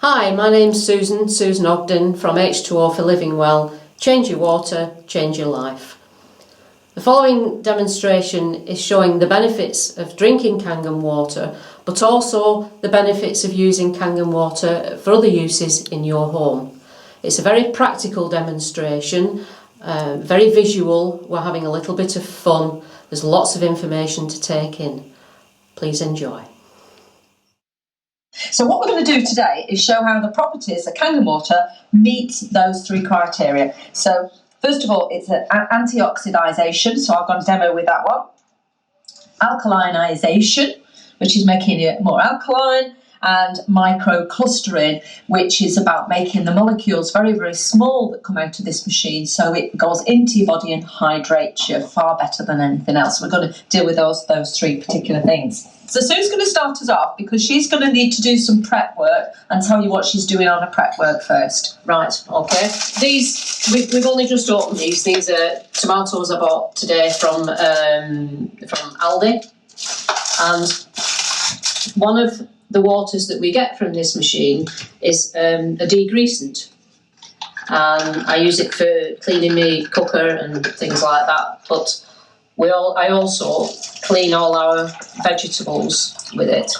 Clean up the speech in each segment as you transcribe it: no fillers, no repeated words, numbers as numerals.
Hi, my name's Susan Ogden from H2O for Living Well. Change your water, change your life. The following demonstration is showing the benefits of drinking Kangen water, but also the benefits of using Kangen water for other uses in your home. It's a very practical demonstration, very visual. We're having a little bit of fun. There's lots of information to take in. Please enjoy. So what we're going to do today is show how the properties of Kangen water meet those three criteria. So first of all, it's an antioxidization, so I've got a demo with that one. Alkalinization, which is making it more alkaline, and microclustering, which is about making the molecules very, very small that come out of this machine, so it goes into your body and hydrates you far better than anything else. We're going to deal with those three particular things. So Sue's going to start us off because she's going to need to do some prep work and tell you what she's doing on her prep work first. Right, okay. These, we've only just opened these. These are tomatoes I bought today from Aldi. And one of the waters that we get from this machine is a degreasant. And I use it for cleaning my cooker and things like that. But I also clean all our vegetables with it.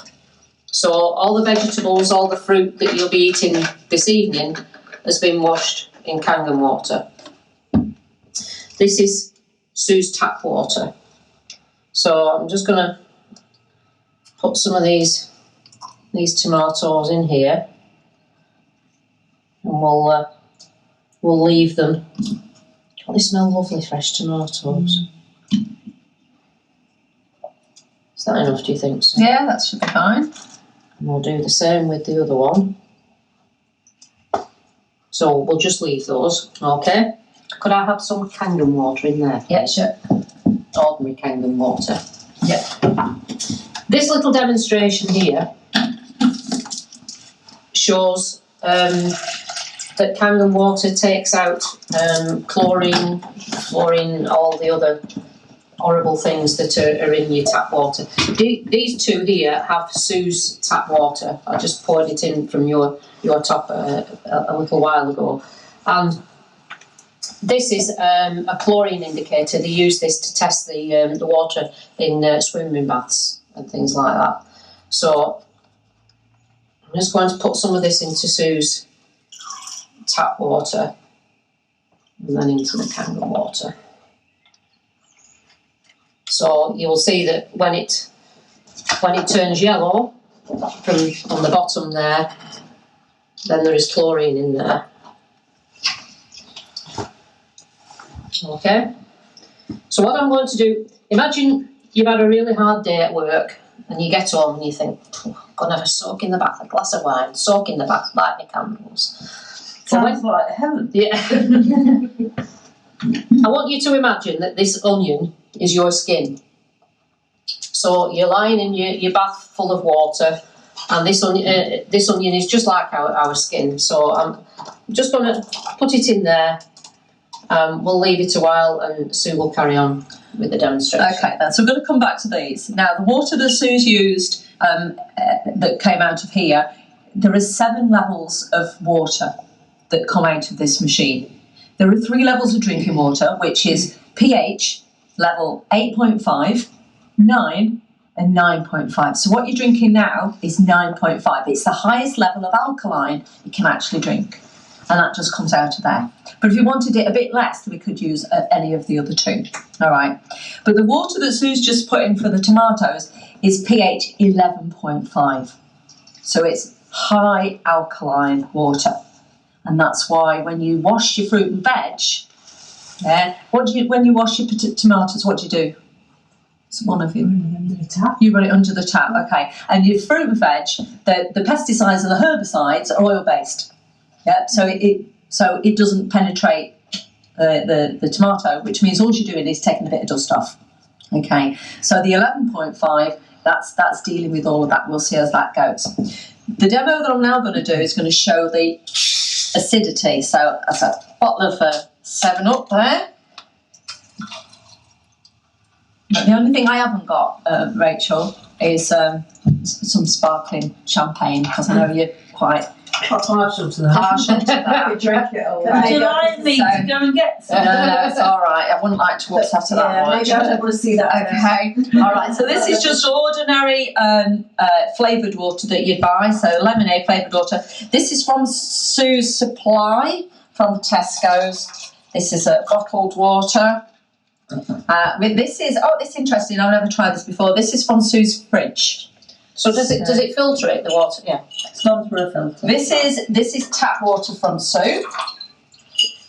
So all the vegetables, all the fruit that you'll be eating this evening has been washed in Kangen water. This is Sue's tap water. So I'm just going to put some of these tomatoes in here, and we'll leave them. Oh, they smell lovely, fresh tomatoes. Is that enough, do you think so? Yeah, that should be fine. And we'll do the same with the other one. So we'll just leave those, okay? Could I have some Kangen water in there? Yeah, sure. Ordinary Kangen water. Yeah. This little demonstration here shows that Kangen water takes out chlorine, all the other horrible things that are in your tap water. These two here have Sue's tap water. I just poured it in from your top a little while ago. And this is a chlorine indicator. They use this to test the water in swimming baths and things like that. So I'm just going to put some of this into Sue's tap water and then into the Kangen water. So you will see that when it turns yellow from on the bottom there, then there is chlorine in there. Okay. So what I'm going to do, imagine you've had a really hard day at work and you get home and you think, I'm going to have a soak in the bath, a glass of wine, soak in the bath, light my candles. Sounds like heaven. Yeah. I want you to imagine that this onion is your skin. So you're lying in your bath full of water, and this onion is just like our skin. So I'm just going to put it in there. We'll leave it a while and Sue will carry on with the demonstration. Okay, then. So we're going to come back to these. Now, the water that Sue's used that came out of here, there are 7 levels of water that come out of this machine. There are 3 levels of drinking water, which is pH level 8.5, 9 and 9.5. So what you're drinking now is 9.5. It's the highest level of alkaline you can actually drink. And that just comes out of there. But if you wanted it a bit less, then we could use any of the other 2. All right. But the water that Sue's just put in for the tomatoes is pH 11.5. So it's high alkaline water. And that's why when you wash your fruit and veg, when you wash your tomatoes, what do you do? It's one of you. Under the tap. You run it under the tap, okay. And your fruit and veg, the pesticides and the herbicides are oil-based. Yeah, so it doesn't penetrate the tomato, which means all you're doing is taking a bit of dust off. Okay, so the 11.5, that's dealing with all of that. We'll see as that goes. The demo that I'm now going to do is going to show the acidity. So that's a bottle of 7-Up there. But the only thing I haven't got, Rachel, is some sparkling champagne, because I know you're quite Partial to that. Partial to that. We drink it all. Would you like me to go and get some? No, it's all right. I wouldn't like to upset her that much. Maybe I don't want to see that. Okay, all right. So this is just ordinary flavoured water that you'd buy. So lemonade flavoured water. This is from Sue's Supply from Tesco's. This is a bottled water. This is interesting. I've never tried this before. This is from Sue's fridge. So does it filter it, the water? Yeah. It's gone through a filter. This is tap water from Sue,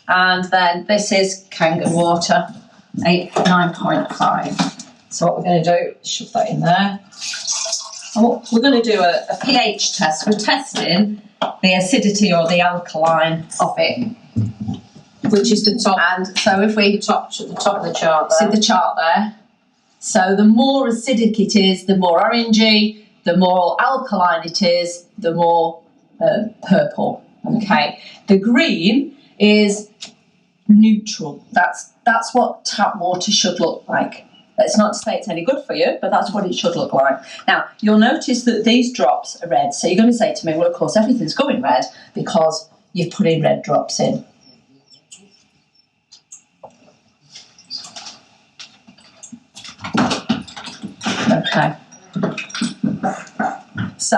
and then this is Kangen water, 9.5. So what we're going to do is shove that in there. Oh, we're going to do a pH test. We're testing the acidity or the alkaline of it. Which is the top. And so if we The top of the chart see there. the chart there, so the more acidic it is, the more orangey. The more alkaline it is, the more purple. Okay. The green is neutral. That's what tap water should look like. It's not to say it's any good for you, but that's what it should look like. Now, you'll notice that these drops are red. So you're going to say to me, well, of course, everything's going red because you've put in red drops in. Okay. So,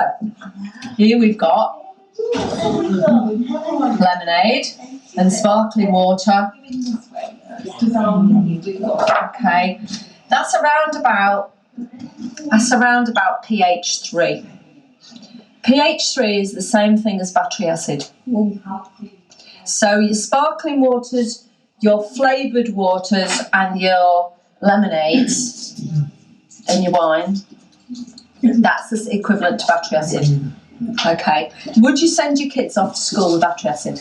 here we've got lemonade and sparkling water. Okay, that's around about pH 3. pH 3 is the same thing as battery acid. So your sparkling waters, your flavoured waters, and your lemonades and your wine, that's the equivalent to battery acid. Okay. Would you send your kids off to school with battery acid?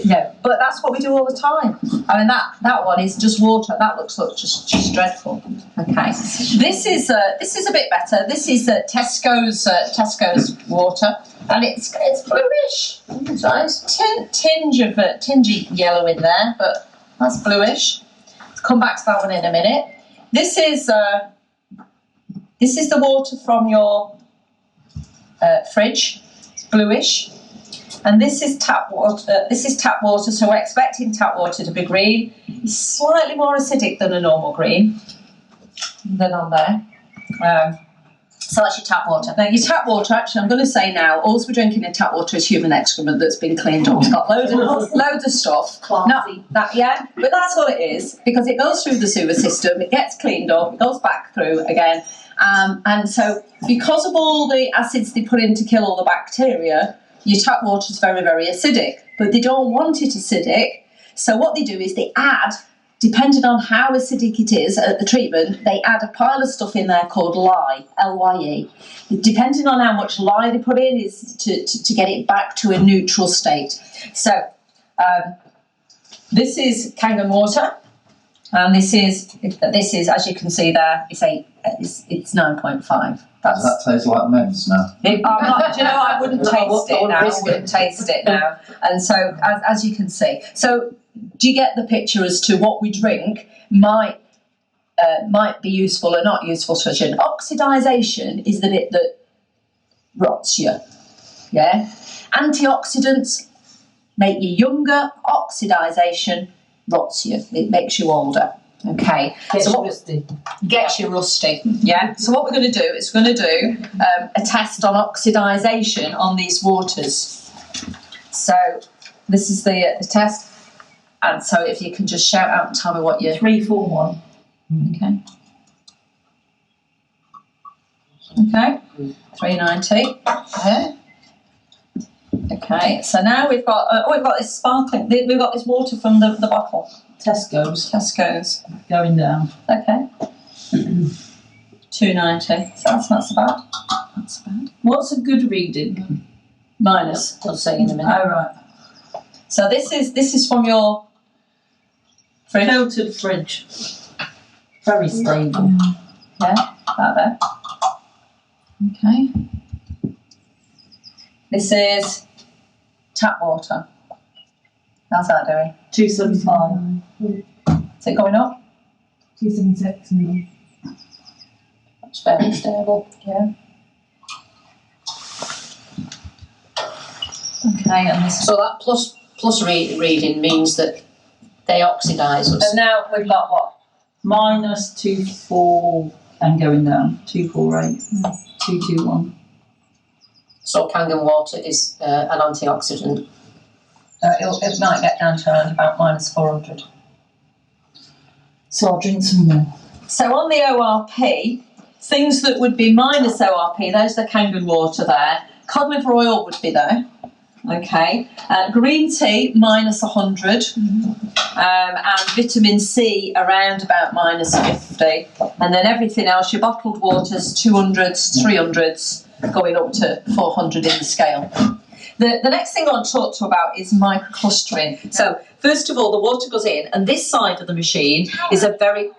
No. But that's what we do all the time. I mean, that one is just water. That looks just dreadful. Okay. This is a bit better. This is Tesco's water, and it's bluish. It's nice. Tingy yellow in there, but that's bluish. I'll come back to that one in a minute. This is the water from your fridge. It's bluish, and this is tap water. So we're expecting tap water to be green. It's slightly more acidic than a normal green than on there. So that's your tap water. Now your tap water, actually, I'm going to say now, all we're drinking in tap water is human excrement that's been cleaned up. It's got loads of stuff. Classy. But that's all it is, because it goes through the sewer system, it gets cleaned up, it goes back through again. And so because of all the acids they put in to kill all the bacteria, your tap water is very, very acidic. But they don't want it acidic. So what they do is they add, depending on how acidic it is at the treatment, they add a pile of stuff in there called lye, L-Y-E. Depending on how much lye they put in is to get it back to a neutral state. So this is Kangen water. And this is, as you can see there, it's 9.5. Does that taste like mince now? I wouldn't taste it now. And so, as you can see, so do you get the picture as to what we drink might be useful or not useful to us? Oxidisation is the bit that rots you. Yeah, antioxidants make you younger. Oxidisation rots you. It makes you older. Okay. Gets you rusty. Yeah. So what we're going to do is we're going to do a test on oxidisation on these waters. So this is the test. And so if you can just shout out and tell me what you're... 341. Okay. Okay. 390. Okay. Okay. So now we've got this sparkling. We've got this water from the bottle. Tesco's. Going down. Okay. 290. So that's not so bad. Not so bad. What's a good reading? Minus. I'll say in a minute. Oh, right. So this is from your fridge. Filtered fridge. Very stable. Yeah, about there. Okay. This is tap water. How's that doing? 275. Is it going up? 276. It's very stable. Yeah. Okay, and this. So that plus reading means that they oxidise us. And now we've got what? Minus 2,4 and going down. 248. 221. So Kangen water is an antioxidant. It might get down to around about minus 400. So I'll drink some more. So on the ORP, things that would be minus ORP, there's the Kangen water there. Cod liver oil would be there. Okay. Green tea, minus 100. And vitamin C around about minus 50. And then everything else, your bottled waters, 200s, 300s, going up to 400 in the scale. The next thing I want to talk to you about is microclustering. So first of all, the water goes in, and this side of the machine is a very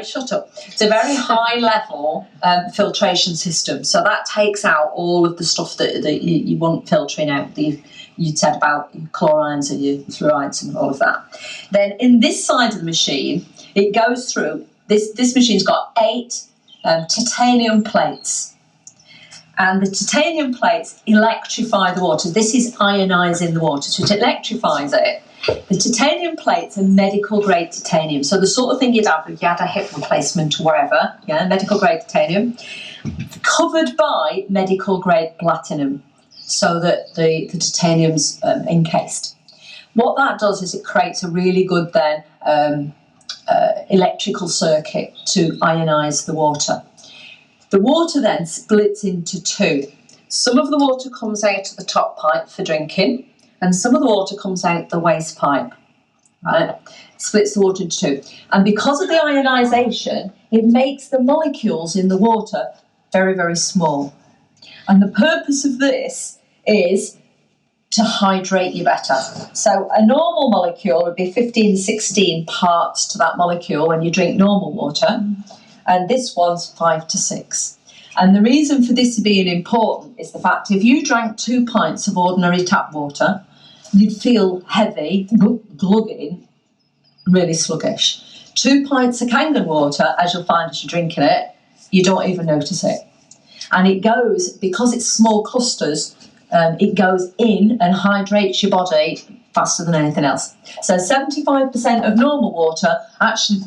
shut up. It's a very high level filtration system. So that takes out all of the stuff that you want filtering out. You said about your chlorides and your fluorides and all of that. Then in this side of the machine, it goes through. This machine's got 8 titanium plates. And the titanium plates electrify the water. This is ionising the water, so it electrifies it. The titanium plates are medical grade titanium, so the sort of thing you'd have if you had a hip replacement or whatever, medical grade titanium, covered by medical grade platinum, so that the titanium's encased. What that does is it creates a really good then electrical circuit to ionise the water. The water then splits into 2. Some of the water comes out of the top pipe for drinking, and some of the water comes out the waste pipe. Right? Splits the water into 2. And because of the ionisation, it makes the molecules in the water very, very small. And the purpose of this is to hydrate you better. So a normal molecule would be 15, 16 parts to that molecule when you drink normal water. And this one's 5 to 6. And the reason for this being important is the fact if you drank 2 pints of ordinary tap water, you'd feel heavy, glugging, really sluggish. 2 pints of Kangen water, as you'll find as you're drinking it, you don't even notice it. And it goes, because it's small clusters, it goes in and hydrates your body faster than anything else. So 75% of normal water actually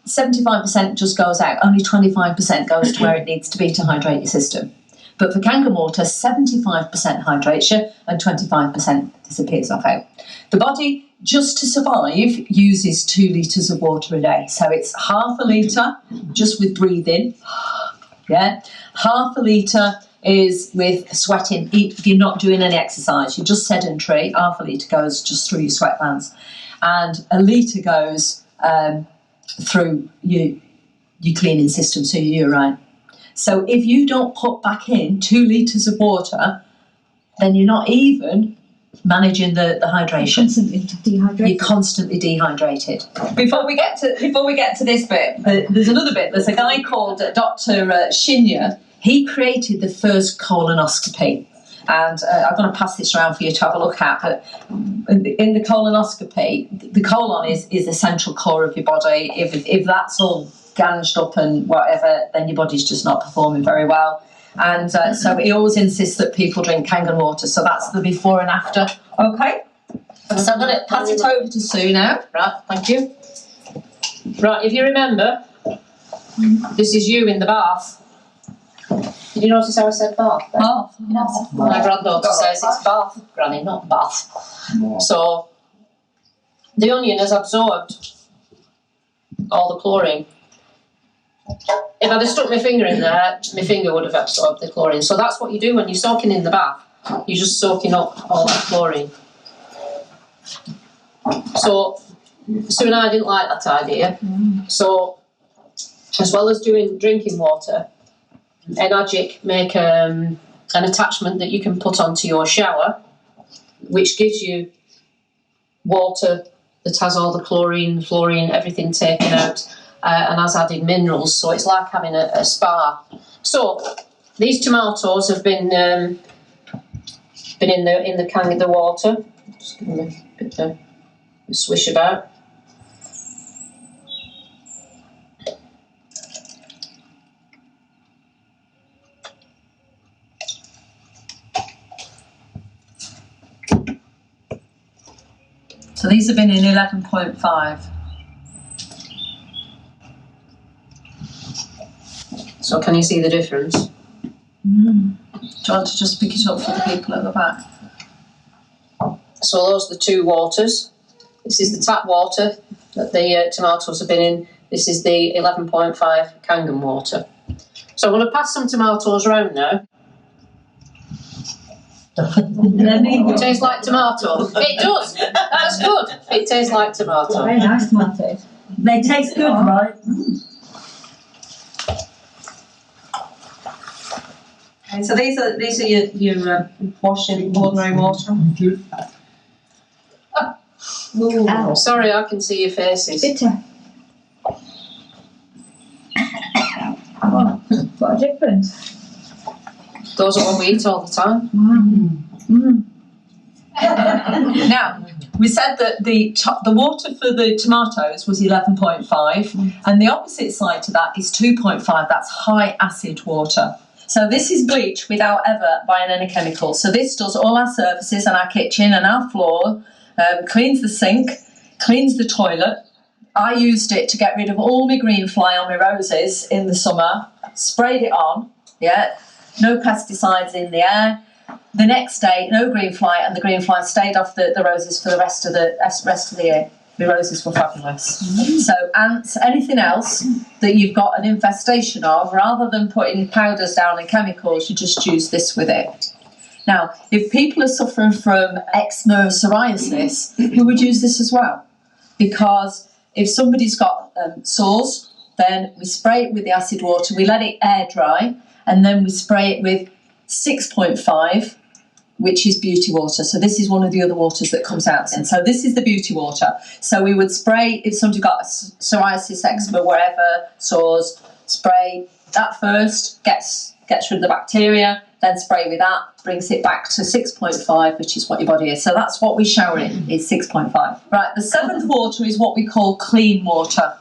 75% just goes out, only 25% goes to where it needs to be to hydrate your system. But for Kangen water, 75% hydrates you and 25% disappears off out. The body, just to survive, uses 2 litres of water a day. So it's half a litre just with breathing. Half a litre is with sweating. If you're not doing any exercise, you're just sedentary, half a litre goes just through your sweat glands. And a litre goes through your cleaning system, so your urine. So if you don't put back in 2 litres of water, then you're not even managing the hydration. Constantly dehydrated. You're constantly dehydrated. Before we get to this bit, there's another bit. There's a guy called Dr. Shinya. He created the first colonoscopy. And I'm going to pass this around for you to have a look at. But in the colonoscopy, the colon is the central core of your body. If that's all ganged up and whatever, then your body's just not performing very well. And so he always insists that people drink Kangen water. So that's the before and after. Okay. So I'm going to pass it over to Sue now. Right, thank you. Right, if you remember, this is you in the bath. Did you notice how I said bath? Then? Bath. Yes. My granddaughter says it's bath, Granny, not bath. So the onion has absorbed all the chlorine. If I'd have stuck my finger in there, my finger would have absorbed the chlorine. So that's what you do when you're soaking in the bath. You're just soaking up all that chlorine. So Sue and I didn't like that idea. So as well as doing drinking water, Enagic make an attachment that you can put onto your shower, which gives you water that has all the chlorine, fluorine, everything taken out, and has added minerals. So it's like having a spa. So these tomatoes have been in the can of the water. Just give them a bit of a swish about. So these have been in 11.5. So can you see the difference? Do you want to just pick it up for the people at the back? So those are the two waters. This is the tap water that the tomatoes have been in. This is the 11.5 Kangen water. So I'm going to pass some tomatoes around now. It tastes like tomato. It does. That's good. It tastes like tomato. Very nice tomatoes. They taste good, right? Okay, so these are your washed in ordinary water. Ow. Sorry, I can see your faces. Bitter. Oh, what a difference. Those are what we eat all the time. Now, we said that the water for the tomatoes was 11.5, and the opposite side to that is 2.5. That's high acid water. So this is bleach without ever buying any chemicals. So this does all our surfaces and our kitchen and our floor, cleans the sink, cleans the toilet. I used it to get rid of all my green fly on my roses in the summer, sprayed it on, no pesticides in the air. The next day, no green fly, and the green fly stayed off the roses for the rest of the year. The roses were fabulous. So ants, anything else that you've got an infestation of, rather than putting powders down and chemicals, you just use this with it. Now, if people are suffering from eczema or psoriasis, who would use this as well? Because if somebody's got sores, then we spray it with the acid water, we let it air dry, and then we spray it with 6.5, which is beauty water. So this is one of the other waters that comes out. And so this is the beauty water. So we would spray, if somebody got psoriasis, eczema, wherever, sores, spray that first, gets rid of the bacteria, then spray with that, brings it back to 6.5, which is what your body is. So that's what we shower in, is 6.5. Right, the seventh water is what we call clean water.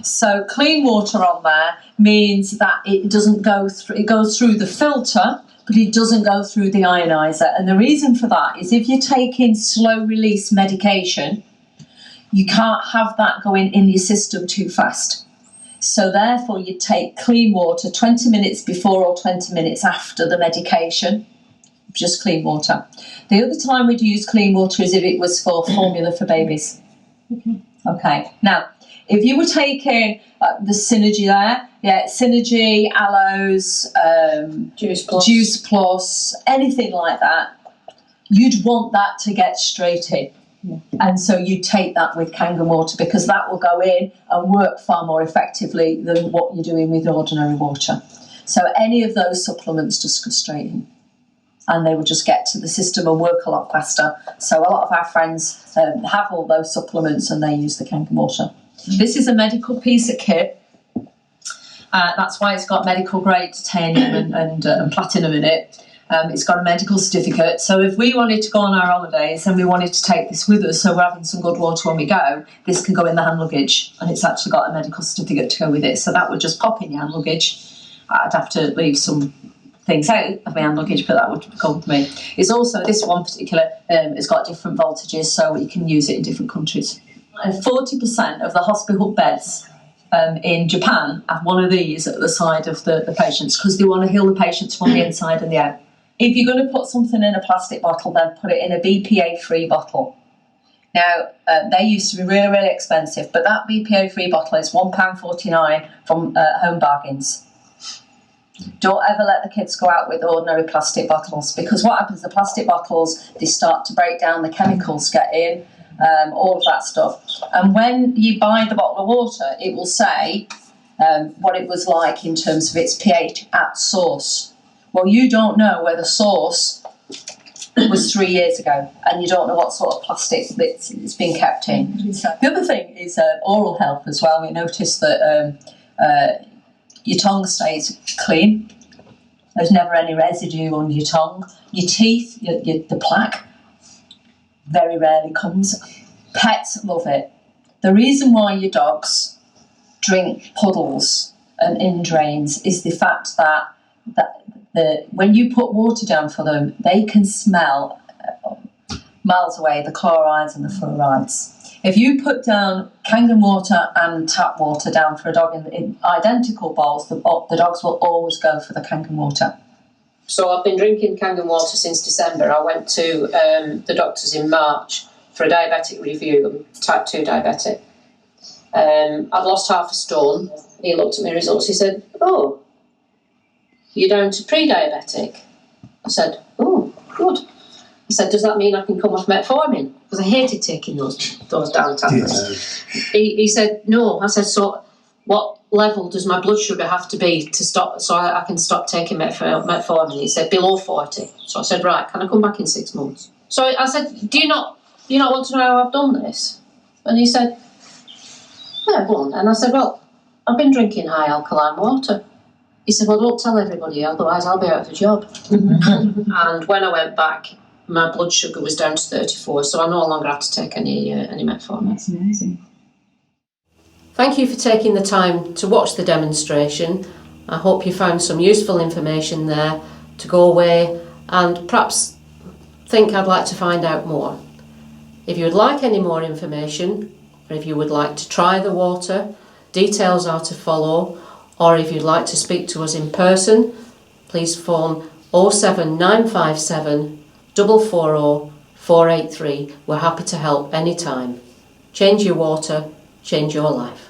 So clean water on there means that it doesn't go through, it goes through the filter, but it doesn't go through the ionizer. And the reason for that is if you're taking slow release medication, you can't have that going in your system too fast. So therefore you take clean water 20 minutes before or 20 minutes after the medication, just clean water. The other time we'd use clean water is if it was for formula for babies. Okay, now if you were taking the Synergy there, Synergy, Aloes, Juice Plus, anything like that, you'd want that to get straight in. And so you take that with Kangen water because that will go in and work far more effectively than what you're doing with ordinary water. So any of those supplements just go straight in. And they will just get to the system and work a lot faster. So a lot of our friends have all those supplements and they use the Kangen water. This is a medical piece of kit. That's why it's got medical grade titanium and platinum in it. It's got a medical certificate. So if we wanted to go on our holidays and we wanted to take this with us, so we're having some good water when we go, this can go in the hand luggage, and it's actually got a medical certificate to go with it. So that would just pop in your hand luggage. I'd have to leave some things out of my hand luggage, but that would go with me. It's also, this one particular, it's got different voltages, so you can use it in different countries. And 40% of the hospital beds in Japan have one of these at the side of the patients because they want to heal the patients from the inside and the out. If you're going to put something in a plastic bottle, then put it in a BPA-free bottle. Now, they used to be really, really expensive, but that BPA-free bottle is £1.49 from Home Bargains. Don't ever let the kids go out with ordinary plastic bottles because what happens, the plastic bottles, they start to break down, the chemicals get in, all of that stuff. And when you buy the bottle of water, it will say what it was like in terms of its pH at source. Well, you don't know where the source was 3 years ago, and you don't know what sort of plastic it's been kept in. The other thing is oral health as well. We noticed that your tongue stays clean. There's never any residue on your tongue. Your teeth, the plaque, very rarely comes. Pets love it. The reason why your dogs drink puddles and in drains is the fact that when you put water down for them, they can smell miles away, the chlorides and the fluorides. If you put down Kangen water and tap water down for a dog in identical bowls, the dogs will always go for the Kangen water. So I've been drinking Kangen water since December. I went to the doctors in March for a diabetic review. I'm type 2 diabetic. I'd lost half a stone. He looked at my results. He said, "Oh, you're down to pre-diabetic." I said, "Oh, good." He said, "Does that mean I can come off metformin?" Because I hated taking those down tablets. He said, "No." I said, "So what level does my blood sugar have to be to stop, so I can stop taking metformin?" He said, "Below 40." So I said, "Right, can I come back in 6 months?" So I said, Do you not want to know how I've done this?" And he said, "Yeah, go on." And I said, "Well, I've been drinking high alkaline water." He said, "Well, don't tell everybody, otherwise I'll be out of a job." And when I went back, my blood sugar was down to 34, so I no longer had to take any metformin. That's amazing. Thank you for taking the time to watch the demonstration. I hope you found some useful information there to go away and perhaps think I'd like to find out more. If you would like any more information, or if you would like to try the water, details are to follow, or if you'd like to speak to us in person, please phone 07957 440 483. We're happy to help anytime. Change your water, change your life.